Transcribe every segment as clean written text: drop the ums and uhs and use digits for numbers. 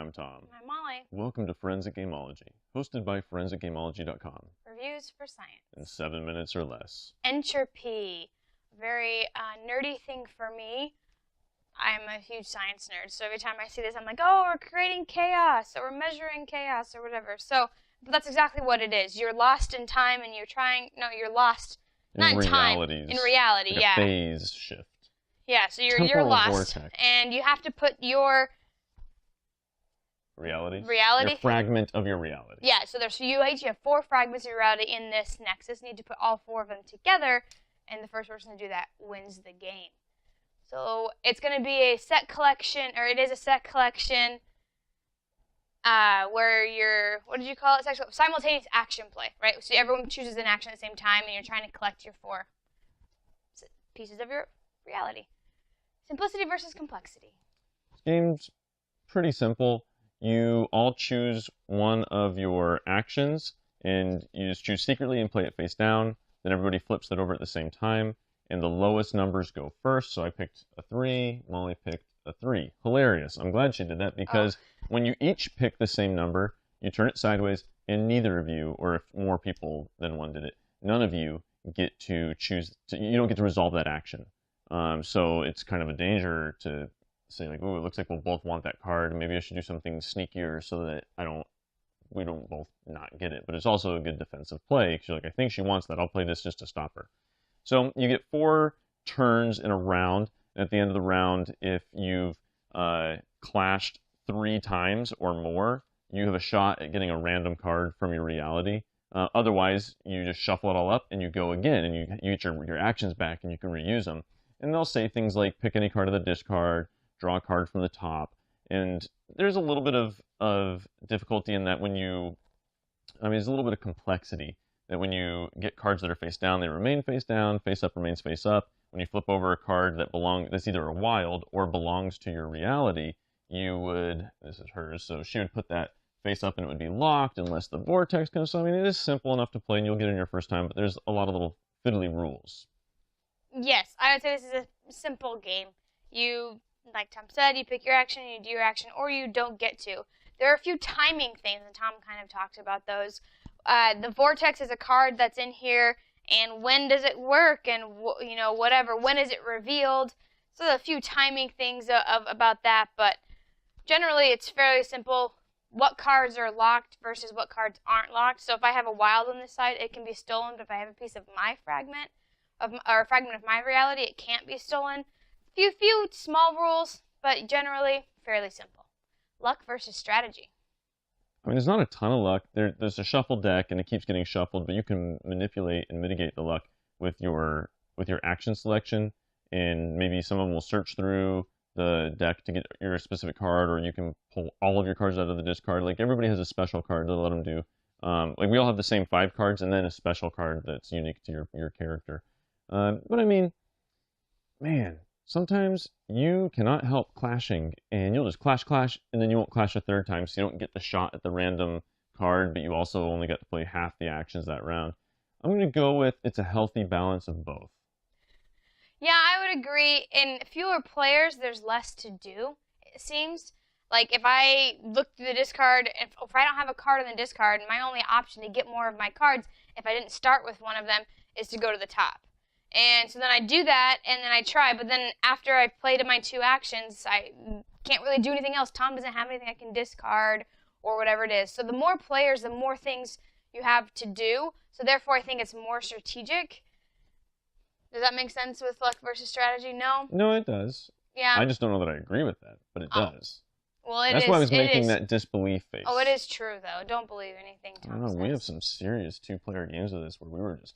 I'm Tom. I'm Molly. Welcome to Forensic Gameology, hosted by ForensicGameology.com. Reviews for science. In 7 minutes or less. Entropy. Very nerdy thing for me. I'm a huge science nerd, so every time I see this, I'm like, oh, we're creating chaos, or we're measuring chaos, or whatever. So, but that's exactly what it is. You're lost in time, and you're lost, not in time, in reality, like yeah. A phase shift. Yeah, so you're lost, vortex. and you have to put your reality, your fragment of your reality. Yeah, so you have 4 fragments of your reality in this nexus. You need to put all 4 of them together, and the first person to do that wins the game. So it's going to be a set collection, or it is a set collection, where you're, what did you call it? It's actually simultaneous action play, right? So everyone chooses an action at the same time, and you're trying to collect your 4 pieces of your reality. Simplicity versus complexity. This game's pretty simple. You all choose one of your actions, and you just choose secretly and play it face down. Then everybody flips it over at the same time, and the lowest numbers go first. So I picked a 3, Molly picked a 3. Hilarious. I'm glad she did that, because when you each pick the same number, you turn it sideways, and neither of you, or if more people than one did it, none of you get to choose, you don't get to resolve that action. So it's kind of a danger to say, like, oh, it looks like we'll both want that card. Maybe I should do something sneakier so that we don't both not get it. But it's also a good defensive play, because you're like, I think she wants that. I'll play this just to stop her. So you get 4 turns in a round. And at the end of the round, if you've clashed 3 times or more, you have a shot at getting a random card from your reality. Otherwise, you just shuffle it all up and you go again, and you get your actions back and you can reuse them. And they'll say things like, pick any card of the discard, draw a card from the top. And there's a little bit of difficulty in that there's a little bit of complexity. That when you get cards that are face down, they remain face down, face up remains face up. When you flip over a card that's either a wild or belongs to your reality, this is hers, so she would put that face up and it would be locked unless the vortex comes. So, it is simple enough to play and you'll get it in your first time, but there's a lot of little fiddly rules. Yes, I would say this is a simple game. You, like Tom said, you pick your action, you do your action, or you don't get to. There are a few timing things, and Tom kind of talked about those. The vortex is a card that's in here, and when does it work, and whatever, when is it revealed? So there are a few timing things about that, but generally it's fairly simple. What cards are locked versus what cards aren't locked. So if I have a wild on this side, it can be stolen, but if I have a piece of my fragment, or a fragment of my reality, it can't be stolen. Few small rules, but generally fairly simple. Luck versus strategy. There's not a ton of luck. There's a shuffle deck, and it keeps getting shuffled, but you can manipulate and mitigate the luck with your action selection, and maybe someone will search through the deck to get your specific card, or you can pull all of your cards out of the discard. Like, everybody has a special card to let them do. Like, we all have the same 5 cards, and then a special card that's unique to your character. But man, sometimes you cannot help clashing, and you'll just clash, and then you won't clash a third time, so you don't get the shot at the random card, but you also only get to play half the actions that round. I'm going to go with it's a healthy balance of both. Yeah, I would agree. In fewer players, there's less to do, it seems. Like, if I look through the discard, if I don't have a card in the discard, my only option to get more of my cards, if I didn't start with one of them, is to go to the top. And so then I do that, and then I try, but then after I've played my 2 actions, I can't really do anything else. Tom doesn't have anything I can discard, or whatever it is. So the more players, the more things you have to do. So therefore, I think it's more strategic. Does that make sense with luck versus strategy? No? No, it does. Yeah. I just don't know that I agree with that, but it does. Well, it is. That's why I was making that disbelief face. Oh, it is true, though. Don't believe anything Tom says. We have some serious 2-player games of this where we were just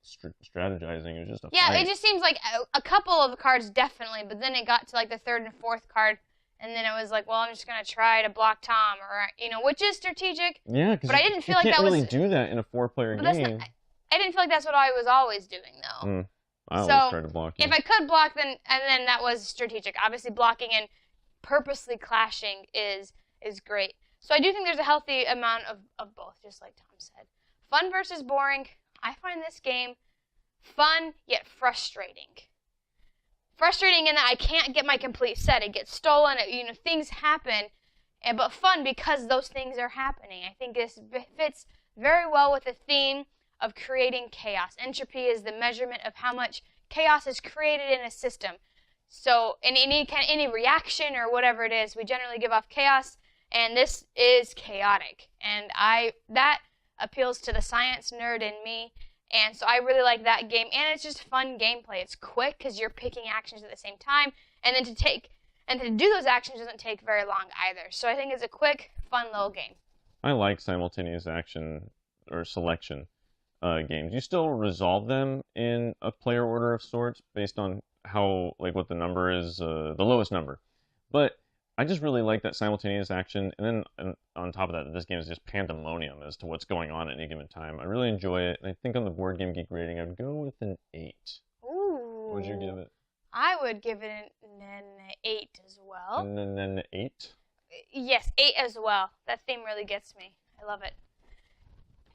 strategizing. It was just a fight. fight. It just seems like a couple of the cards definitely, but then it got to like the 3rd and 4th card, and then it was like, well, I'm just gonna try to block Tom, or which is strategic. Yeah, because I didn't feel like that was. You can't really do that in a 4-player game. I didn't feel like that's what I was always doing, though. I always try to block you. If I could block, then that was strategic. Obviously, blocking and purposely clashing is great. So I do think there's a healthy amount of both, just like Tom said. Fun versus boring. I find this game fun, yet frustrating. Frustrating in that I can't get my complete set. It gets stolen, things happen, but fun because those things are happening. I think this fits very well with the theme of creating chaos. Entropy is the measurement of how much chaos is created in a system. So in any reaction or whatever it is, we generally give off chaos, and this is chaotic. And that appeals to the science nerd in me, and so I really like that game. And it's just fun gameplay. It's quick because you're picking actions at the same time, and then to do those actions doesn't take very long either. So I think it's a quick, fun little game. I like simultaneous action or selection games. You still resolve them in a player order of sorts based on how, like, what the number is, the lowest number. But I just really like that simultaneous action, and then on top of that, this game is just pandemonium as to what's going on at any given time. I really enjoy it, and I think on the Board Game Geek rating, I'd go with an 8. Ooh. What would you give it? I would give it an 8 as well. And then an 8? Yes, 8 as well. That theme really gets me. I love it.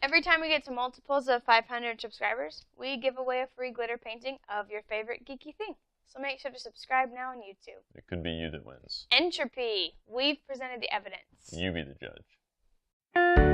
Every time we get to multiples of 500 subscribers, we give away a free glitter painting of your favorite geeky thing. So make sure to subscribe now on YouTube. It could be you that wins. Entropy. We've presented the evidence. You be the judge.